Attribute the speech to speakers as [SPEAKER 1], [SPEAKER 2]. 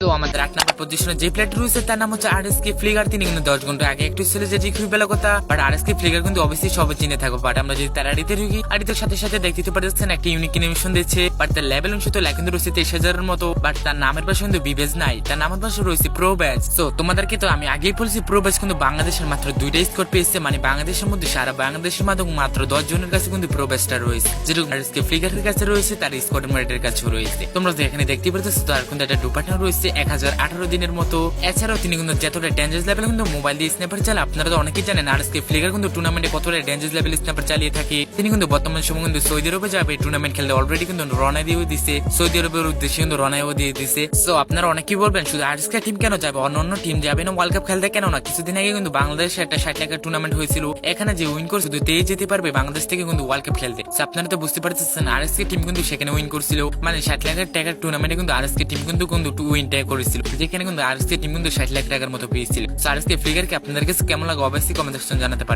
[SPEAKER 1] তো আমাদের 8 নম্বর পজিশনে যে প্লেয়ারটি রয়েছে তার নাম হচ্ছে আরএসকে ফ্লিগার। তিনি কিন্তু 10 ঘন্টা আগে একটু ছিল যে খুবই ভালো কথা, বাট আরএসকে ফ্লিগার কিন্তু অবশ্যই সবাই চিনে থাকো। বাট আমরা যদি তার আড়িতে ঢুকি, আড়িতে সাথে সাথে দেখতে পাচ্ছেন একটা ইউনিক অ্যানিমেশন দিচ্ছে, বাট তার লেভেল অংশ তো কিন্তু রয়েছে 23,000 এর মতো। বাট তার নামের পাশে কিন্তু বিবেজ নাই, তার নামের পাশে রয়েছে প্রো ব্যাচ। তো তোমাদেরকে তো আমি আগেই বলেছি প্রো ব্যাচ কিন্তু বাংলাদেশের মাত্র 2টা স্কোর পেয়েছে, মানে বাংলাদেশের মধ্যে সারা বাংলাদেশের মাধ্যমে মাত্র 10 জনের কাছে কিন্তু প্রো ব্যাচটা রয়েছে, যেরকম আরএসকে ফ্লিগারের কাছে রয়েছে, তার স্কোয়াড মেটের কাছেও রয়েছে। তোমরা তো এখানে দেখতে পাচ্ছ তার কিন্তু একটা ডুপাটাও রয়েছে 1018 দিনের মতো। এছাড়াও তিনি কিন্তু যতটা ডেঞ্জারাস লেভেল কিন্তু মোবাইল দিয়ে স্ন্যাপার চালায়। আপনারা তো অনেকেই জানেন আরএসকে ফ্লিগার কিন্তু টুর্নামেন্টে কতটা ডেঞ্জারাস লেভেল স্ন্যাপার চালিয়ে থাকে। তিনি কিন্তু বর্তমান সময় কিন্তু সৌদি আরবে যাবে টুর্নামেন্ট খেলতে, অলরেডি কিন্তু রওনা দিয়ে দিছে, সৌদি আরবের উদ্দেশ্যে কিন্তু রওনাও দিয়ে দিছে। সো আপনারা অনেকেই বলবেন শুধু আরএসকে টিম কেন যাবে, অন্য টিম যাবে না ওয়ার্ল্ড কাপ খেলতে কেন না? কিছুদিন আগে কিন্তু বাংলাদেশে একটা 60 লাখের টুর্নামেন্ট হয়েছিল, এখানে যে উইন করে শুধু তেই যেতে পারবে বাংলাদেশ থেকে কিন্তু ওয়ার্ল্ড কাপ খেলতে। আপনারা তো বুঝতে পারতেছেন আরএসকে টিম কিন্তু সেখানে উইন করছিল, মানে 60 লাখের টাকার টুর্নামেন্টে কিন্তু আরএসকে টিম কিন্তু উইন করেছিল, যেখানে কিন্তু আরএসকে টিম কিন্তু 60 লাখ টাকার মতো পেয়েছিল। আরএসকে ফ্লিগারকে আপনাদের কাছে কেমন লাগে অবশ্যই কমেন্ট সেকশনে জানাতে পারেন।